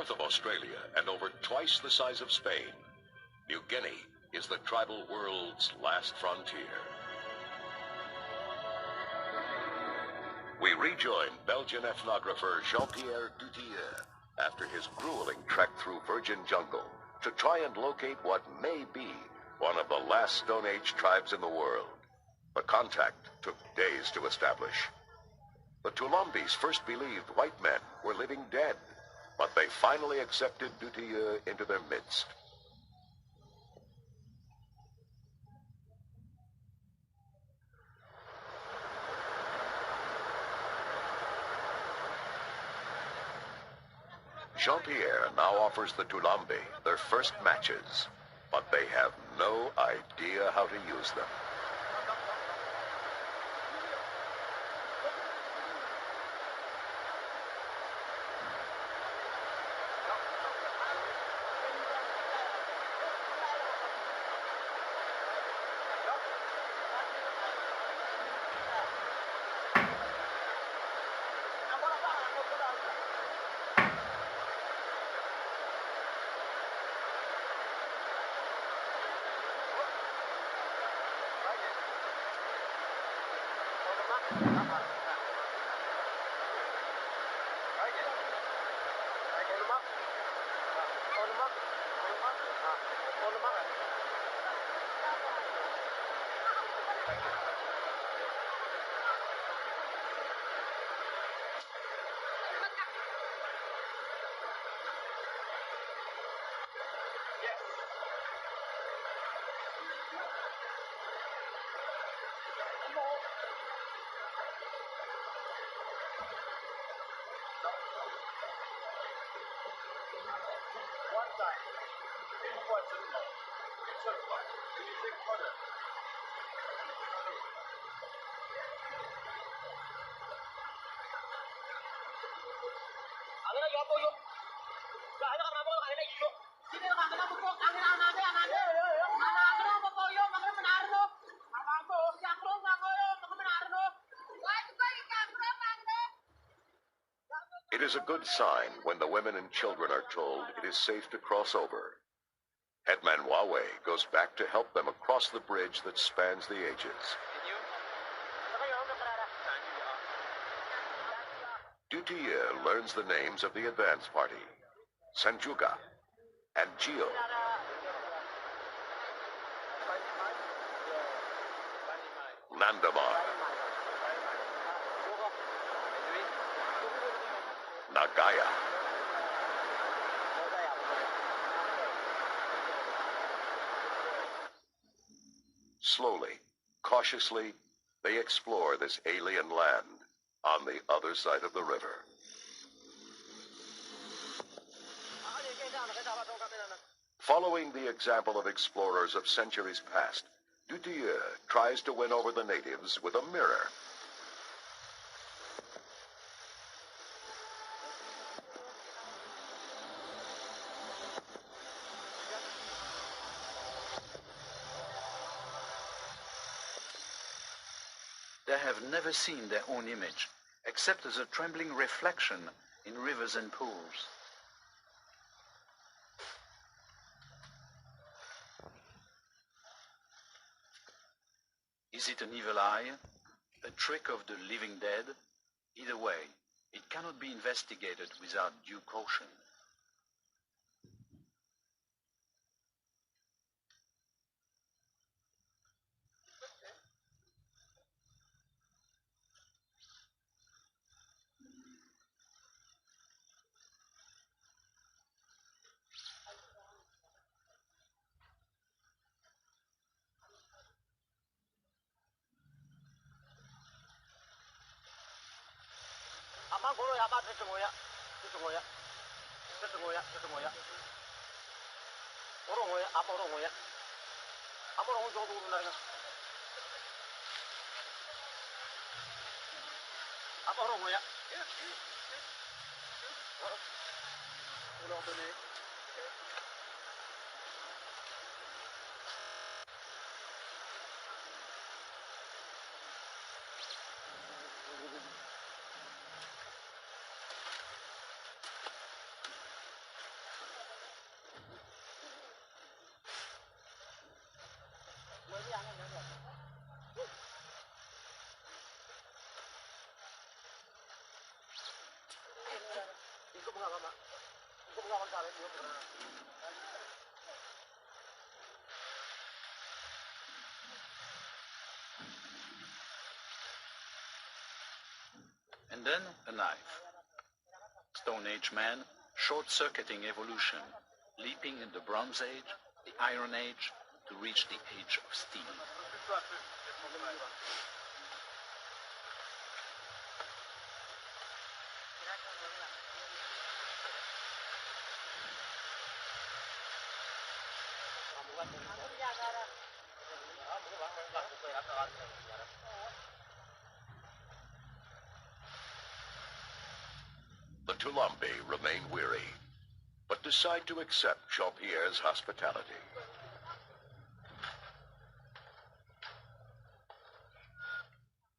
south of Australia and over twice the size of Spain, New Guinea is the tribal world's last frontier. We rejoin Belgian ethnographer Jean-Pierre Dutilleux after his grueling trek through virgin jungle to try and locate what may be one of the last Stone Age tribes in the world. The contact took days to establish. The Toulambis first believed white men were living dead, but they finally accepted Dutilleux into their midst. Jean-Pierre now offers the Toulambi their first matches, but they have no idea how to use them. It is a good sign when the women and children are told it is safe to cross over. Headman Wawe goes back to help them across the bridge that spans the ages. Dutilleux learns the names of the advance party, Sanjuga and Gio. Nandamar, Nagaya, slowly, cautiously, they explore this alien land on the other side of the river. Following the example of explorers of centuries past, Dutilleux tries to win over the natives with a mirror. They have never seen their own image, except as a trembling reflection in rivers and pools. Is it an evil eye? A trick of the living dead? Either way, it cannot be investigated without due caution. And then a knife. Stone Age man, short-circuiting evolution, leaping in the Bronze Age, the Iron Age, to reach the Age of Steel. The Toulambi remain weary, but decide to accept Jean-Pierre's hospitality.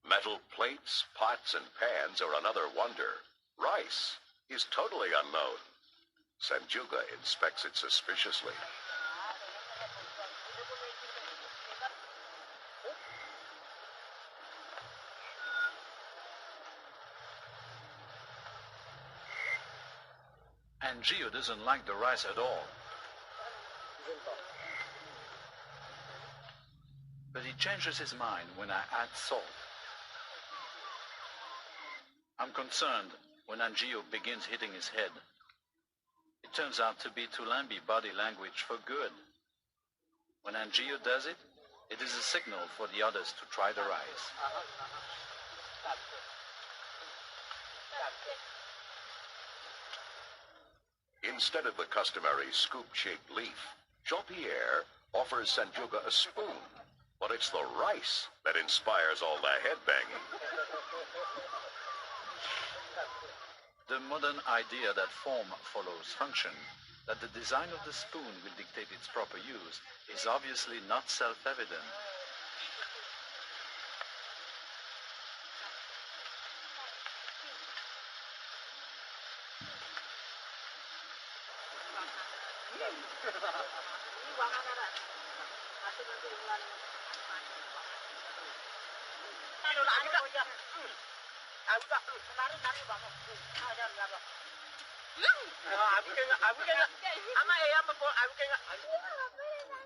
Metal plates, pots, and pans are another wonder. Rice is totally unknown. Sanjuga inspects it suspiciously. And Gio doesn't like the rice at all. But he changes his mind when I add salt. I'm concerned when Angio begins hitting his head. It turns out to be Toulambi body language for good. When Angio does it, it is a signal for the others to try the rice. Instead of the customary scoop-shaped leaf, Jean-Pierre offers Sanjuga a spoon, but it's the rice that inspires all the headbanging. The modern idea that form follows function, that the design of the spoon will dictate its proper use, is obviously not self-evident.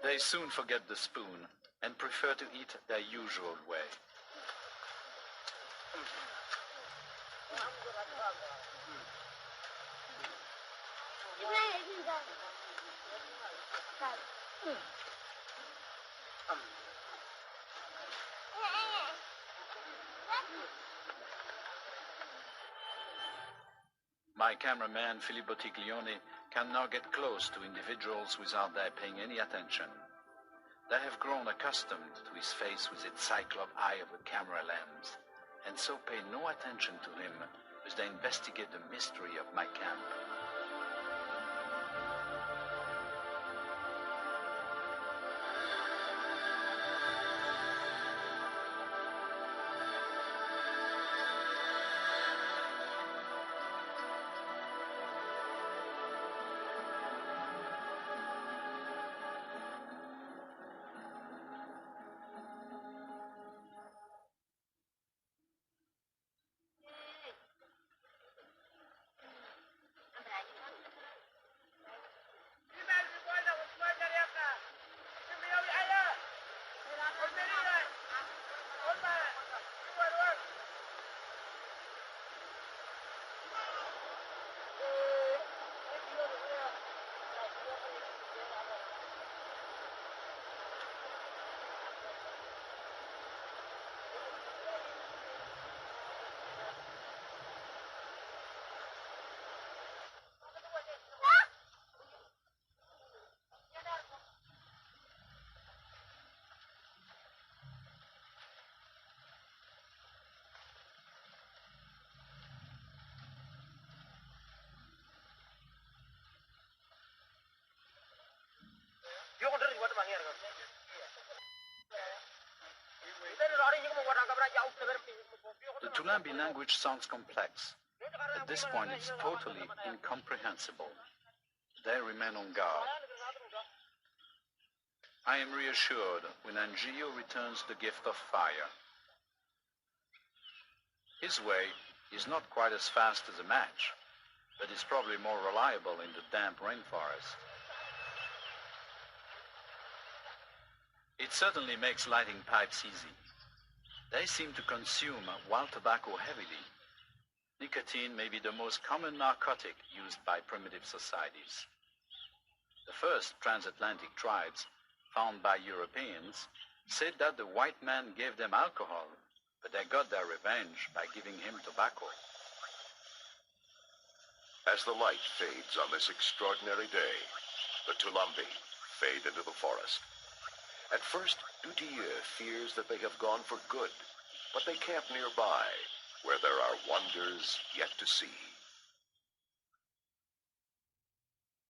They soon forget the spoon and prefer to eat their usual way. My cameraman, Filippo Tiglione, can now get close to individuals without their paying any attention. They have grown accustomed to his face with its cyclop eye of the camera lens, and so pay no attention to him as they investigate the mystery of my camp. The Toulambi language sounds complex. At this point, it's totally incomprehensible. They remain on guard. I am reassured when Angio returns the gift of fire. His way is not quite as fast as a match, but is probably more reliable in the damp rainforest. It certainly makes lighting pipes easy. They seem to consume wild tobacco heavily. Nicotine may be the most common narcotic used by primitive societies. The first transatlantic tribes, found by Europeans, said that the white man gave them alcohol, but they got their revenge by giving him tobacco. As the light fades on this extraordinary day, the Toulambi fade into the forest. At first, Dutier fears that they have gone for good, but they camp nearby, where there are wonders yet to see.